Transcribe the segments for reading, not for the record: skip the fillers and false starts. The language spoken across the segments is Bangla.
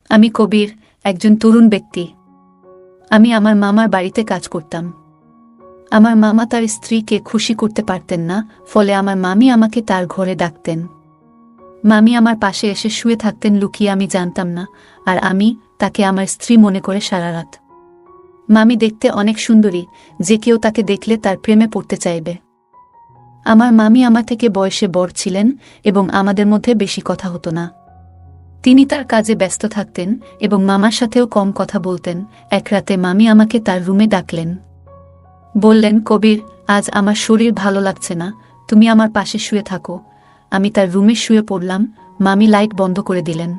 আমি কবির, একজন তরুণ ব্যক্তি। আমি আমার মামার বাড়িতে কাজ করতাম। আমার মামা তার স্ত্রীকে খুশি করতে পারতেন না, ফলে আমার মামি আমাকে তার ঘরে ডাকতেন। মামি আমার পাশে এসে শুয়ে থাকতেন লুকিয়ে, আমি জানতাম না, আর আমি তাকে আমার স্ত্রী মনে করে সারা রাত। মামি দেখতে অনেক সুন্দরী, যে কেউ তাকে দেখলে তার প্রেমে পড়তে চাইবে। আমার মামি আমার থেকে বয়সে বড় ছিলেন এবং আমাদের মধ্যে বেশি কথা হতো না। তিনি তার কাজে ব্যস্ত থাকতেন এবং মামার সাথেও কম কথা বলতেন। এক রাতে মামি আমাকে তার রুমে ডাকলেন। বললেন, কবির, আজ আমার শরীর ভালো লাগছে না, তুমি আমার পাশে শুয়ে থাকো। আমি তার রুমে শুয়ে পড়লাম। মামি লাইট বন্ধ করে দিলেন।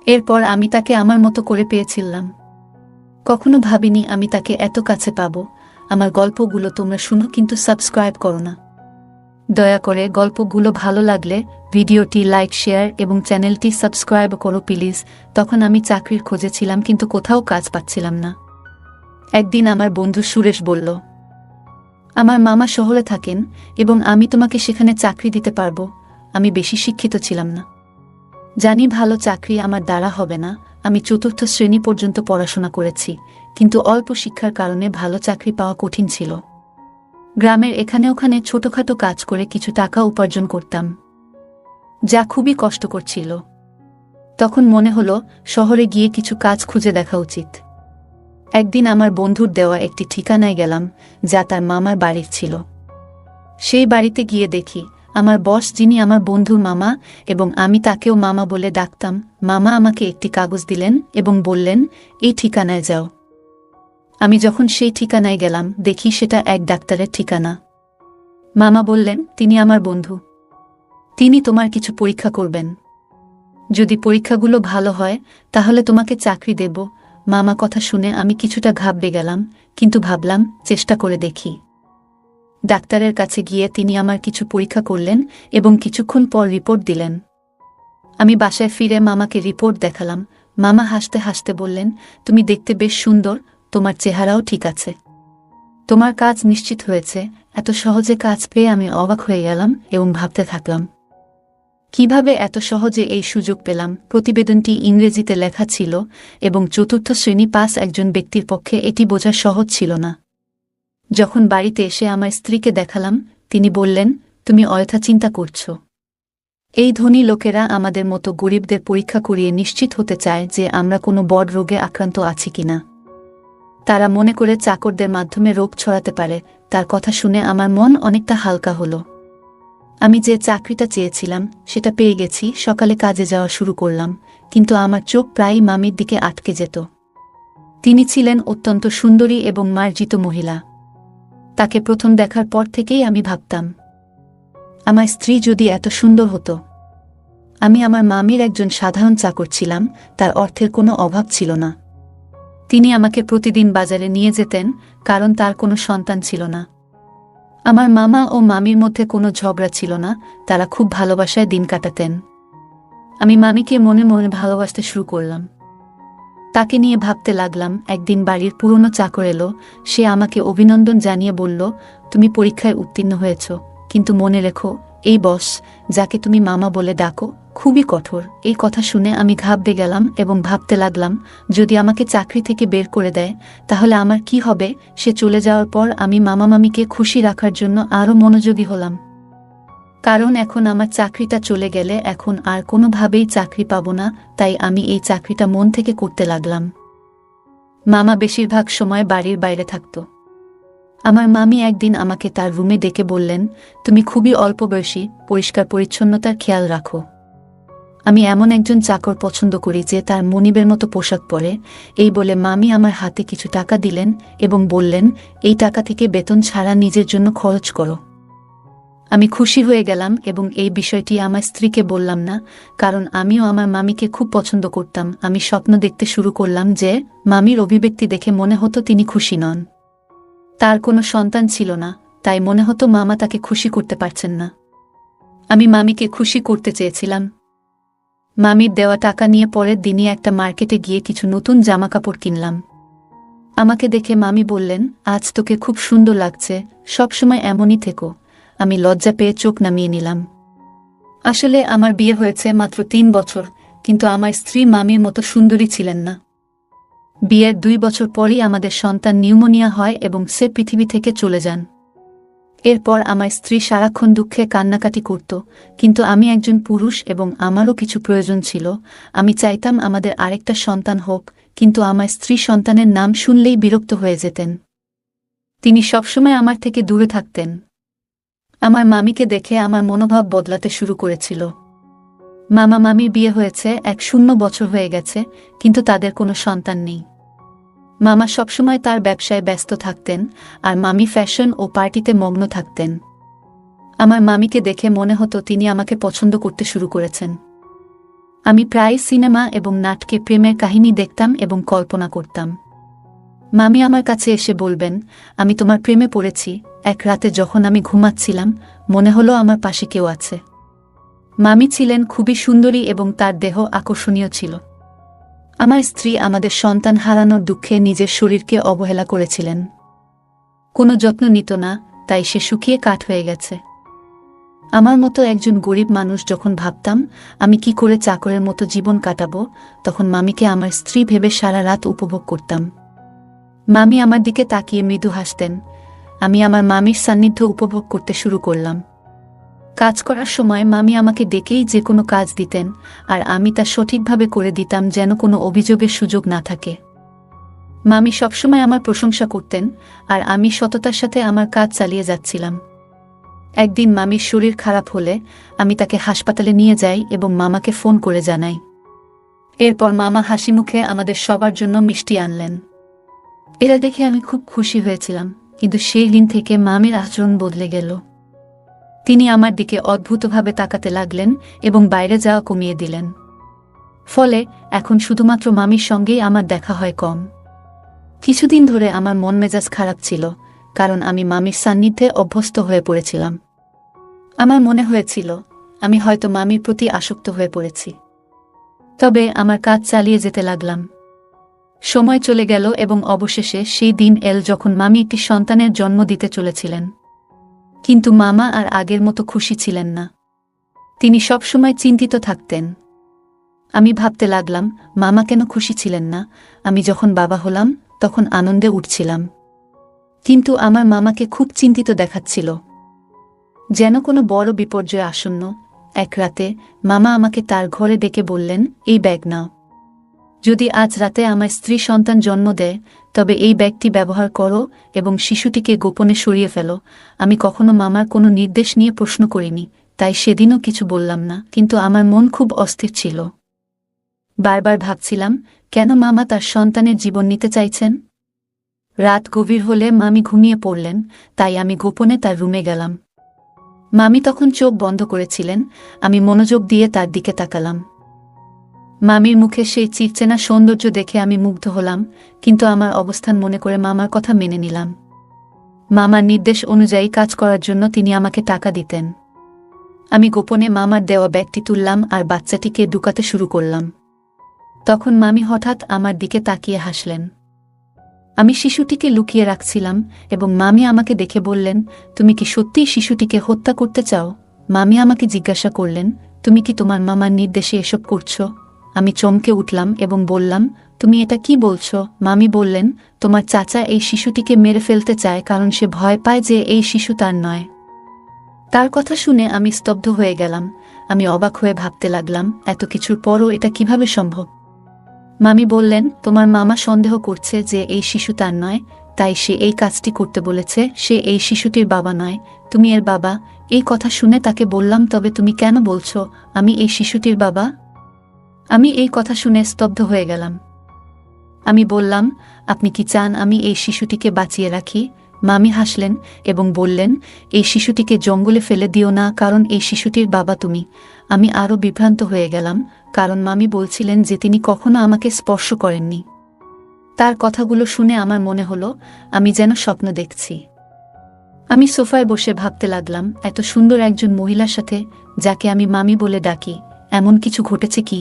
এরপর আমি তাকে আমার মতো করে পেয়েছিলাম। কখনো ভাবিনি আমি তাকে এত কাছে পাব। আমার গল্পগুলো তোমরা শুনো, কিন্তু সাবস্ক্রাইব করো না। দয়া করে গল্পগুলো ভালো লাগলে ভিডিওটি লাইক, শেয়ার এবং চ্যানেলটি সাবস্ক্রাইব করো প্লিজ। তখন আমি চাকরির খোঁজে ছিলাম, কিন্তু কোথাও কাজ পাচ্ছিলাম না। একদিন আমার বন্ধু সুরেশ বলল, আমার মামা শহরে থাকেন এবং আমি তোমাকে সেখানে চাকরি দিতে পারবো। আমি বেশি শিক্ষিত ছিলাম না, জানি ভালো চাকরি আমার দ্বারা হবে না। আমি ৪র্থ শ্রেণী পর্যন্ত পড়াশোনা করেছি, কিন্তু অল্প শিক্ষার কারণে ভালো চাকরি পাওয়া কঠিন ছিল। গ্রামের এখানে ওখানে ছোটখাটো কাজ করে কিছু টাকা উপার্জন করতাম, যা খুবই কষ্টকর ছিল। তখন মনে হলো শহরে গিয়ে কিছু কাজ খুঁজে দেখা উচিত। একদিন আমার বন্ধুর দেওয়া একটি ঠিকানায় গেলাম, যা তার মামার বাড়ির ছিল। সেই বাড়িতে গিয়ে দেখি আমার বস, যিনি আমার বন্ধুর মামা এবং আমি তাকেও মামা বলে ডাকতাম, মামা আমাকে একটি কাগজ দিলেন এবং বললেন, এই ঠিকানায় যাও। আমি যখন সেই ঠিকানায় গেলাম, দেখি সেটা এক ডাক্তারের ঠিকানা। মামা বললেন, তিনি আমার বন্ধু, তিনি তোমার কিছু পরীক্ষা করবেন। যদি পরীক্ষাগুলো ভালো হয় তাহলে তোমাকে চাকরি দেব। মামা কথা শুনে আমি কিছুটা ঘাবড়ে গেলাম, কিন্তু ভাবলাম চেষ্টা করে দেখি। ডাক্তারের কাছে গিয়ে তিনি আমার কিছু পরীক্ষা করলেন এবং কিছুক্ষণ পর রিপোর্ট দিলেন। আমি বাসায় ফিরে মামাকে রিপোর্ট দেখালাম। মামা হাসতে হাসতে বললেন, তুমি দেখতে বেশ সুন্দর, তোমার চেহারাও ঠিক আছে, তোমার কাজ নিশ্চিত হয়েছে। এত সহজে কাজ পেয়ে আমি অবাক হয়ে গেলাম এবং ভাবতে থাকলাম, কিভাবে এত সহজে এই সুযোগ পেলাম। প্রতিবেদনটি ইংরেজিতে লেখা ছিল এবং ৪র্থ শ্রেণী পাস একজন ব্যক্তির পক্ষে এটি বোঝা সহজ ছিল না। যখন বাড়িতে এসে আমার স্ত্রীকে দেখালাম, তিনি বললেন, তুমি অযথা চিন্তা করছ। এই ধনী লোকেরা আমাদের মতো গরিবদের পরীক্ষা করিয়ে নিশ্চিত হতে চায় যে আমরা কোনো বড় রোগে আক্রান্ত আছি কিনা। তারা মনে করে চাকরদের মাধ্যমে রোগ ছড়াতে পারে। তার কথা শুনে আমার মন অনেকটা হালকা হলো। আমি যে চাকরিটা চেয়েছিলাম সেটা পেয়ে গেছি। সকালে কাজে যাওয়া শুরু করলাম, কিন্তু আমার চোখ প্রায়ই মামির দিকে আটকে যেত। তিনি ছিলেন অত্যন্ত সুন্দরী এবং মার্জিত মহিলা। তাকে প্রথম দেখার পর থেকেই আমি ভাবতাম, আমার স্ত্রী যদি এত সুন্দর হতো। আমি আমার মামির একজন সাধারণ চাকর ছিলাম, তার অর্থের কোনো অভাব ছিল না। তিনি আমাকে প্রতিদিন বাজারে নিয়ে যেতেন, কারণ তার কোনো সন্তান ছিল না। আমার মামা ও মামির মধ্যে কোনো ঝগড়া ছিল না, তারা খুব ভালোবাসায় দিন কাটাতেন। আমি মামিকে মনে মনে ভালোবাসতে শুরু করলাম। তাকে নিয়ে ভাবতে লাগলাম। একদিন বাড়ির পুরনো চাকর এলো। সে আমাকে অভিনন্দন জানিয়ে বলল, তুমি পরীক্ষায় উত্তীর্ণ হয়েছ, কিন্তু মনে রেখো, এই বস, যাকে তুমি মামা বলে ডাকো, খুবই কঠোর। এই কথা শুনে আমি ঘাবড়ে গেলাম এবং ভাবতে লাগলাম, যদি আমাকে চাকরি থেকে বের করে দেয় তাহলে আমার কি হবে। সে চলে যাওয়ার পর আমি মামা মামিকে খুশি রাখার জন্য আরও মনোযোগী হলাম, কারণ এখন আমার চাকরিটা চলে গেলে এখন আর কোনোভাবেই চাকরি পাব না। তাই আমি এই চাকরিটা মন থেকে করতে লাগলাম। মামা বেশিরভাগ সময় বাড়ির বাইরে থাকত। আমার মামি একদিন আমাকে তার রুমে ডেকে বললেন, তুমি খুবই অল্প বয়সী, পরিষ্কার পরিচ্ছন্নতার খেয়াল রাখো। আমি এমন একজন চাকর পছন্দ করি যে তার মনিবের মতো পোশাক পরে। এই বলে মামি আমার হাতে কিছু টাকা দিলেন এবং বললেন, এই টাকা থেকে বেতন ছাড়া নিজের জন্য খরচ করো। আমি খুশি হয়ে গেলাম এবং এই বিষয়টি আমার স্ত্রীকে বললাম না, কারণ আমিও আমার মামিকে খুব পছন্দ করতাম। আমি স্বপ্ন দেখতে শুরু করলাম যে মামির অভিব্যক্তি দেখে মনে হতো তিনি খুশি নন। তার কোনো সন্তান ছিল না, তাই মনে হতো মামা তাকে খুশি করতে পারছেন না। আমি মামিকে খুশি করতে চেয়েছিলাম। মামির দেওয়া টাকা নিয়ে পরের দিনই একটা মার্কেটে গিয়ে কিছু নতুন জামাকাপড় কিনলাম। আমাকে দেখে মামি বললেন, আজ তোকে খুব সুন্দর লাগছে, সবসময় এমনই থেকো। আমি লজ্জা পেয়ে চোখ নামিয়ে নিলাম। আসলে আমার বিয়ে হয়েছে মাত্র 3 বছর, কিন্তু আমার স্ত্রী মামির মতো সুন্দরী ছিলেন না। বিয়ের 2 বছর পরই আমাদের সন্তান নিউমোনিয়া হয় এবং সে পৃথিবী থেকে চলে যান। এরপর আমার স্ত্রী সারাক্ষণ দুঃখে কান্নাকাটি করত, কিন্তু আমি একজন পুরুষ এবং আমারও কিছু প্রয়োজন ছিল। আমি চাইতাম আমাদের আরেকটা সন্তান হোক, কিন্তু আমার স্ত্রী সন্তানের নাম শুনলেই বিরক্ত হয়ে যেতেন। তিনি সবসময় আমার থেকে দূরে থাকতেন। আমার মামিকে দেখে আমার মনোভাব বদলাতে শুরু করেছিল। মামা মামির বিয়ে হয়েছে 1 বছর হয়ে গেছে, কিন্তু তাদের কোনো সন্তান নেই। মামা সবসময় তার ব্যবসায় ব্যস্ত থাকতেন, আর মামি ফ্যাশন ও পার্টিতে মগ্ন থাকতেন। আমার মামিকে দেখে মনে হতো তিনি আমাকে পছন্দ করতে শুরু করেছেন। আমি প্রায় সিনেমা এবং নাটকে প্রেমের কাহিনী দেখতাম এবং কল্পনা করতাম। মামি আমার কাছে এসে বলবেন, আমি তোমার প্রেমে পড়েছি। এক রাতে যখন আমি ঘুমাচ্ছিলাম, মনে হলো আমার পাশে কেউ আছে। মামি ছিলেন খুবই সুন্দরী এবং তার দেহ আকর্ষণীয় ছিল। আমার স্ত্রী আমাদের সন্তান হারানোর দুঃখে নিজের শরীরকে অবহেলা করেছিলেন। কোনো যত্ন নিত না, তাই সে শুকিয়ে কাঠ হয়ে গেছে। আমার মতো একজন গরিব মানুষ যখন ভাবতাম আমি কি করে চাকরের মতো জীবন কাটাবো, তখন মামিকে আমার স্ত্রী ভেবে সারা রাত উপভোগ করতাম। মামি আমার দিকে তাকিয়ে মৃদু হাসতেন। আমি আমার মামির সান্নিধ্য উপভোগ করতে শুরু করলাম। কাজ করার সময় মামি আমাকে ডেকেই যে কোনো কাজ দিতেন, আর আমি তা সঠিকভাবে করে দিতাম যেন কোনো অভিযোগের সুযোগ না থাকে। মামি সবসময় আমার প্রশংসা করতেন, আর আমি সততার সাথে আমার কাজ চালিয়ে যাচ্ছিলাম। একদিন মামির শরীর খারাপ হলে আমি তাকে হাসপাতালে নিয়ে যাই এবং মামাকে ফোন করে জানাই। এরপর মামা হাসিমুখে আমাদের সবার জন্য মিষ্টি আনলেন। এরা দেখে আমি খুব খুশি হয়েছিলাম, কিন্তু সেই দিন থেকে মামির আচরণ বদলে গেল। তিনি আমার দিকে অদ্ভুতভাবে তাকাতে লাগলেন এবং বাইরে যাওয়া কমিয়ে দিলেন। ফলে এখন শুধুমাত্র মামির সঙ্গেই আমার দেখা হয় কম। কিছুদিন ধরে আমার মন মেজাজ খারাপ ছিল, কারণ আমি মামির সান্নিধ্যে অভ্যস্ত হয়ে পড়েছিলাম। আমার মনে হয়েছিল আমি হয়তো মামির প্রতি আসক্ত হয়ে পড়েছি। তবে আমার কাজ চালিয়ে যেতে লাগলাম। সময় চলে গেল এবং অবশেষে সেই দিন এল যখন মামি একটি সন্তানের জন্ম দিতে চলেছিলেন। কিন্তু মামা আর আগের মতো খুশি ছিলেন না। তিনি সবসময় চিন্তিত থাকতেন। আমি ভাবতে লাগলাম, মামা কেন খুশি ছিলেন না? আমি যখন বাবা হলাম তখন আনন্দে উঠছিলাম, কিন্তু আমার মামাকে খুব চিন্তিত দেখাচ্ছিল, যেন কোনো বড় বিপর্যয় আসন্ন। এক রাতে মামা আমাকে তার ঘরে ডেকে বললেন, এই ব্যাগ নাও। যদি আজ রাতে আমার স্ত্রী সন্তান জন্ম দেয়, তবে এই ব্যাগটি ব্যবহার করো এবং শিশুটিকে গোপনে সরিয়ে ফেলো। আমি কখনো মামার কোনো নির্দেশ নিয়ে প্রশ্ন করিনি, তাই সেদিনও কিছু বললাম না, কিন্তু আমার মন খুব অস্থির ছিল। বারবার ভাবছিলাম, কেন মামা তার সন্তানের জীবন নিতে চাইছেন? রাত গভীর হলে মামি ঘুমিয়ে পড়লেন, তাই আমি গোপনে তার রুমে গেলাম। মামি তখন চোখ বন্ধ করেছিলেন। আমি মনোযোগ দিয়ে তার দিকে তাকালাম। মামির মুখে সেই চিরচেনা সৌন্দর্য দেখে আমি মুগ্ধ হলাম, কিন্তু আমার অবস্থান মনে করে মামার কথা মেনে নিলাম। মামার নির্দেশ অনুযায়ী কাজ করার জন্য তিনি আমাকে টাকা দিতেন। আমি গোপনে মামার দেওয়া ব্যাগটি তুললাম আর বাচ্চাটিকে ঢুকাতে শুরু করলাম। তখন মামি হঠাৎ আমার দিকে তাকিয়ে হাসলেন। আমি শিশুটিকে লুকিয়ে রাখছিলাম এবং মামি আমাকে দেখে বললেন, তুমি কি সত্যিই শিশুটিকে হত্যা করতে চাও? মামি আমাকে জিজ্ঞাসা করলেন, তুমি কি তোমার মামার নির্দেশে এসব করছো? আমি চমকে উঠলাম এবং বললাম, তুমি এটা কি বলছো? মামি বললেন, তোমার চাচা এই শিশুটিকে মেরে ফেলতে চায়, কারণ সে ভয় পায় যে এই শিশু তার নয়। তার কথা শুনে আমি স্তব্ধ হয়ে গেলাম। আমি অবাক হয়ে ভাবতে লাগলাম, এত কিছুর পরও এটা কিভাবে সম্ভব? মামি বললেন, তোমার মামা সন্দেহ করছে যে এই শিশু তার নয়, তাই সে এই কাজটি করতে বলেছে। সে এই শিশুটির বাবা নয়, তুমি এর বাবা। এই কথা শুনে তাকে বললাম, তবে তুমি কেন বলছো আমি এই শিশুটির বাবা? আমি এই কথা শুনে স্তব্ধ হয়ে গেলাম। আমি বললাম, আপনি কি চান আমি এই শিশুটিকে বাঁচিয়ে রাখি? মামি হাসলেন এবং বললেন, এই শিশুটিকে জঙ্গলে ফেলে দিও না, কারণ এই শিশুটির বাবা তুমি। আমি আরও বিভ্রান্ত হয়ে গেলাম, কারণ মামি বলছিলেন যে তিনি কখনো আমাকে স্পর্শ করেননি। তার কথাগুলো শুনে আমার মনে হলো আমি যেন স্বপ্ন দেখছি। আমি সোফায় বসে ভাবতে লাগলাম, এত সুন্দর একজন মহিলার সাথে, যাকে আমি মামি বলে ডাকি, এমন কিছু ঘটেছে কি?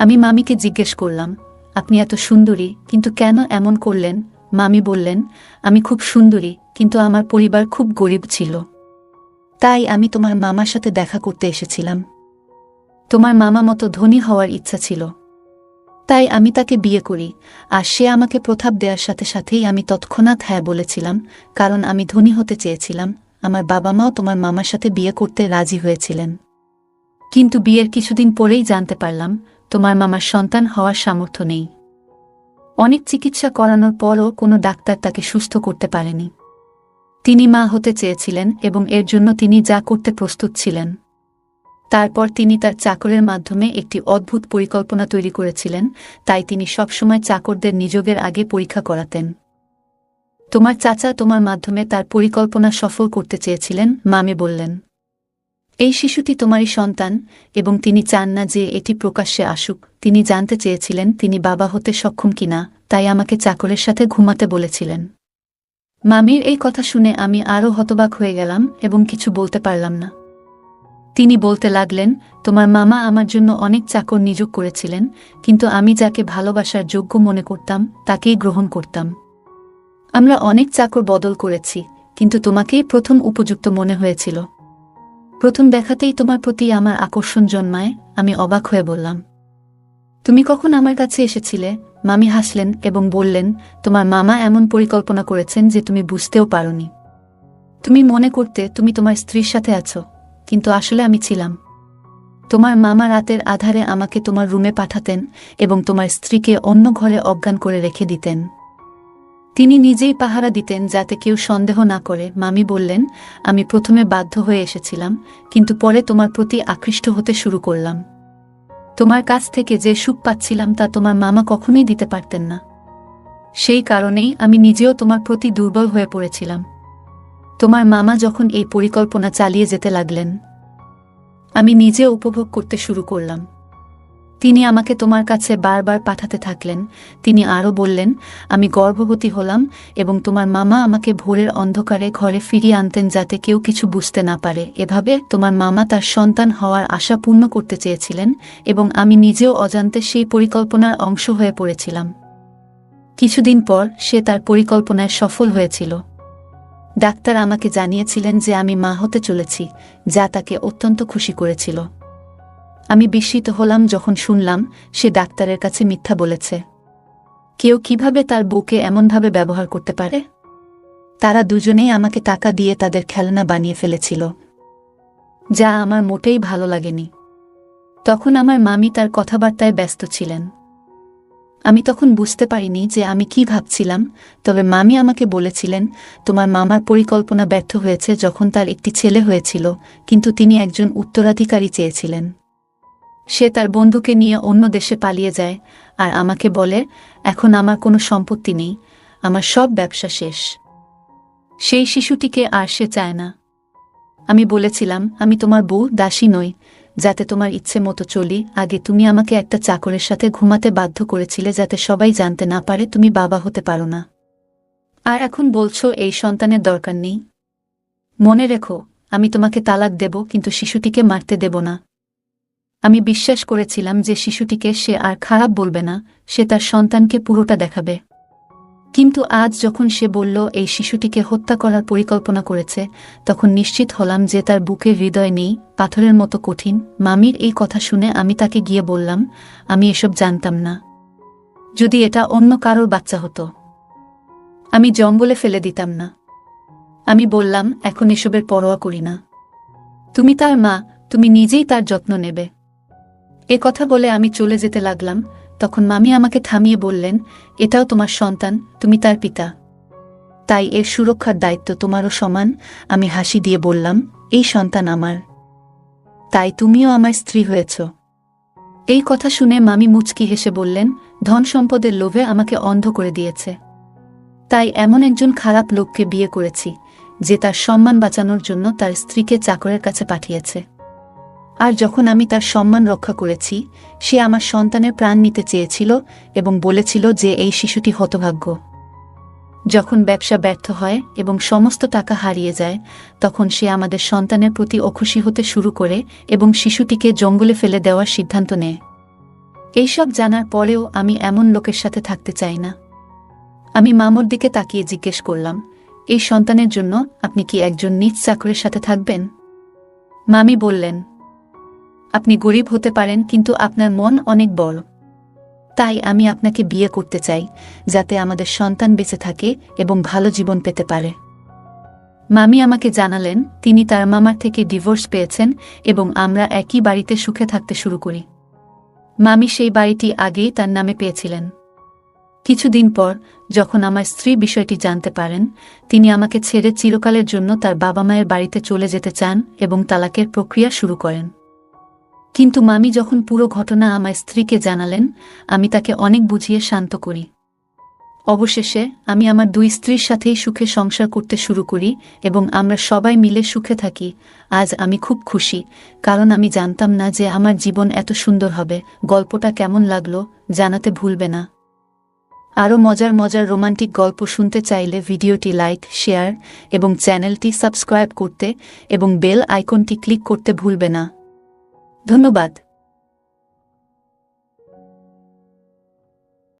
আমি মামিকে জিজ্ঞেস করলাম, আপনি এত সুন্দরী, কিন্তু কেন এমন করলেন? মামি বললেন, আমি খুব সুন্দরী, কিন্তু আমার পরিবার খুব গরিব ছিল, তাই আমি তোমার মামার সাথে দেখা করতে এসেছিলাম। তোমার মামা মতো ধনী হওয়ার ইচ্ছা ছিল, তাই আমি তাকে বিয়ে করি। আর সে আমাকে প্রস্তাব দেওয়ার সাথে সাথেই আমি তৎক্ষণাৎ হ্যাঁ বলেছিলাম, কারণ আমি ধনী হতে চেয়েছিলাম। আমার বাবা মাও তোমার মামার সাথে বিয়ে করতে রাজি হয়েছিলেন। কিন্তু বিয়ের কিছুদিন পরেই জানতে পারলাম তোমার মামার সন্তান হওয়ার সামর্থ্য নেই। অনেক চিকিৎসা করানোর পরও কোনো ডাক্তার তাকে সুস্থ করতে পারেনি। তিনি মা হতে চেয়েছিলেন এবং এর জন্য তিনি যা করতে প্রস্তুত ছিলেন। তারপর তিনি তার চাকরের মাধ্যমে একটি অদ্ভুত পরিকল্পনা তৈরি করেছিলেন, তাই তিনি সবসময় চাকরদের নিযোগের আগে পরীক্ষা করাতেন। তোমার চাচা তোমার মাধ্যমে তার পরিকল্পনা সফল করতে চেয়েছিলেন, মামি বললেন। এই শিশুটি তোমারই সন্তান এবং তিনি চান না যে এটি প্রকাশ্যে আসুক। তিনি জানতে চেয়েছিলেন তিনি বাবা হতে সক্ষম কিনা, তাই আমাকে চাকরের সাথে ঘুমাতে বলেছিলেন। মামির এই কথা শুনে আমি আরও হতবাক হয়ে গেলাম এবং কিছু বলতে পারলাম না। তিনি বলতে লাগলেন, তোমার মামা আমার জন্য অনেক চাকর নিয়োগ করেছিলেন, কিন্তু আমি যাকে ভালোবাসার যোগ্য মনে করতাম তাকেই গ্রহণ করতাম। আমরা অনেক চাকর বদল করেছি, কিন্তু তোমাকেই প্রথম উপযুক্ত মনে হয়েছিল। প্রথম দেখাতেই তোমার প্রতি আমার আকর্ষণ জন্মায়। আমি অবাক হয়ে বললাম, তুমি কখন আমার কাছে এসেছিলে? মামি হাসলেন এবং বললেন, তোমার মামা এমন পরিকল্পনা করেছেন যে তুমি বুঝতেও পারোনি। তুমি মনে করতে তুমি তোমার স্ত্রীর সাথে আছো, কিন্তু আসলে আমি ছিলাম। তোমার মামা রাতের আধারে আমাকে তোমার রুমে পাঠাতেন এবং তোমার স্ত্রীকে অন্য ঘরে অজ্ঞান করে রেখে দিতেন। তিনি নিজেই পাহারা দিতেন যাতে কেউ সন্দেহ না করে। মামি বললেন, আমি প্রথমে বাধ্য হয়ে এসেছিলাম, কিন্তু পরে তোমার প্রতি আকৃষ্ট হতে শুরু করলাম। তোমার কাছ থেকে যে সুখ পাচ্ছিলাম তা তোমার মামা কখনোই দিতে পারতেন না। সেই কারণেই আমি নিজেও তোমার প্রতি দুর্বল হয়ে পড়েছিলাম। তোমার মামা যখন এই পরিকল্পনা চালিয়ে যেতে লাগলেন, আমি নিজে উপভোগ করতে শুরু করলাম। তিনি আমাকে তোমার কাছে বারবার পাঠাতে থাকলেন। তিনি আরও বললেন, আমি গর্ভবতী হলাম এবং তোমার মামা আমাকে ভোরের অন্ধকারে ঘরে ফিরিয়ে আনতেন যাতে কেউ কিছু বুঝতে না পারে। এভাবে তোমার মামা তার সন্তান হওয়ার আশা পূর্ণ করতে চেয়েছিলেন এবং আমি নিজেও অজান্তে সেই পরিকল্পনার অংশ হয়ে পড়েছিলাম। কিছুদিন পর সে তার পরিকল্পনায় সফল হয়েছিল। ডাক্তার আমাকে জানিয়েছিলেন যে আমি মা হতে চলেছি, যা তাকে অত্যন্ত খুশি করেছিল। আমি বিস্মিত হলাম যখন শুনলাম সে ডাক্তারের কাছে মিথ্যা বলেছে। কেউ কিভাবে তার বউকে এমনভাবে ব্যবহার করতে পারে? তারা দুজনেই আমাকে টাকা দিয়ে তাদের খেলনা বানিয়ে ফেলেছিল, যা আমার মোটেই ভালো লাগেনি। তখন আমার মামি তার কথাবার্তায় ব্যস্ত ছিলেন। আমি তখন বুঝতে পারিনি যে আমি কি ভাবছিলাম, তবে মামি আমাকে বলেছিলেন, তোমার মামার পরিকল্পনা ব্যর্থ হয়েছে যখন তার একটি ছেলে হয়েছিল, কিন্তু তিনি একজন উত্তরাধিকারী চেয়েছিলেন। সে তার বন্ধুকে নিয়ে অন্য দেশে পালিয়ে যায় আর আমাকে বলে, এখন আমার কোনো সম্পত্তি নেই, আমার সব ব্যবসা শেষ। সেই শিশুটিকে আর সে চায় না। আমি বলেছিলাম, আমি তোমার বউ দাসী নই, যাতে তোমার ইচ্ছে মতো চলি। আগে তুমি আমাকে একটা চাকরের সাথে ঘুমাতে বাধ্য করেছিলে যাতে সবাই জানতে না পারে তুমি বাবা হতে পারো না। আর এখন বলছো এই সন্তানের দরকার নেই। মনে রেখো, আমি তোমাকে তালাক দেব, কিন্তু শিশুটিকে মারতে দেব না। আমি বিশ্বাস করেছিলাম যে শিশুটিকে সে আর খারাপ বলবে না, সে তার সন্তানকে পুরোটা দেখাবে। কিন্তু আজ যখন সে বলল এই শিশুটিকে হত্যা করার পরিকল্পনা করেছে, তখন নিশ্চিত হলাম যে তার বুকের হৃদয় নেই, পাথরের মতো কঠিন। মামির এই কথা শুনে আমি তাকে গিয়ে বললাম, আমি এসব জানতাম না। যদি এটা অন্য কারোর বাচ্চা হতো, আমি জঙ্গলে ফেলে দিতাম না। আমি বললাম, এখন এসবের পরোয়া করি না। তুমি তার মা, তুমি নিজেই তার যত্ন নেবে। এ কথা বলে আমি চলে যেতে লাগলাম। তখন মামি আমাকে থামিয়ে বললেন, এটাও তোমার সন্তান, তুমি তার পিতা, তাই এর সুরক্ষার দায়িত্ব তোমারও সমান। আমি হাসি দিয়ে বললাম, এই সন্তান আমার, তাই তুমিও আমার স্ত্রী হয়েছ। এই কথা শুনে মামি মুচকি হেসে বললেন, ধন সম্পদের লোভে আমাকে অন্ধ করে দিয়েছে, তাই এমন একজন খারাপ লোককে বিয়ে করেছি যে তার সম্মান বাঁচানোর জন্য তার স্ত্রীকে চাকরের কাছে পাঠিয়েছে। আর যখন আমি তার সম্মান রক্ষা করেছি, সে আমার সন্তানের প্রাণ নিতে চেয়েছিল এবং বলেছিল যে এই শিশুটি হতভাগ্য। যখন ব্যবসা ব্যর্থ হয় এবং সমস্ত টাকা হারিয়ে যায়, তখন সে আমাদের সন্তানের প্রতি অখুশি হতে শুরু করে এবং শিশুটিকে জঙ্গলে ফেলে দেওয়ার সিদ্ধান্ত নেয়। এইসব জানার পরেও আমি এমন লোকের সাথে থাকতে চাই না। আমি মামুর দিকে তাকিয়ে জিজ্ঞেস করলাম, এই সন্তানের জন্য আপনি কি একজন নিজ চাকরের সাথে থাকবেন? মামি বললেন, আপনি গরিব হতে পারেন, কিন্তু আপনার মন অনেক বড়। তাই আমি আপনাকে বিয়ে করতে চাই, যাতে আমাদের সন্তান বেঁচে থাকে এবং ভালো জীবন পেতে পারে। মামি আমাকে জানালেন তিনি তার মামার থেকে ডিভোর্স পেয়েছেন এবং আমরা একই বাড়িতে সুখে থাকতে শুরু করি। মামি সেই বাড়িটি আগেই তার নামে পেয়েছিলেন। কিছুদিন পর যখন আমার স্ত্রী বিষয়টি জানতে পারেন, তিনি আমাকে ছেড়ে চিরকালের জন্য তার বাবা মায়ের বাড়িতে চলে যেতে চান এবং তালাকের প্রক্রিয়া শুরু করেন। কিন্তু মামি যখন পুরো ঘটনা আমার স্ত্রীকে জানালেন, আমি তাকে অনেক বুঝিয়ে শান্ত করি। অবশেষে আমি আমার দুই স্ত্রীর সাথেই সুখে সংসার করতে শুরু করি এবং আমরা সবাই মিলে সুখে থাকি। আজ আমি খুব খুশি, কারণ আমি জানতাম না যে আমার জীবন এত সুন্দর হবে। গল্পটা কেমন লাগলো জানাতে ভুলবে না। আরও মজার মজার রোমান্টিক গল্প শুনতে চাইলে ভিডিওটি লাইক, শেয়ার এবং চ্যানেলটি সাবস্ক্রাইব করতে এবং বেল আইকনটি ক্লিক করতে ভুলবে না। ধন্যবাদ।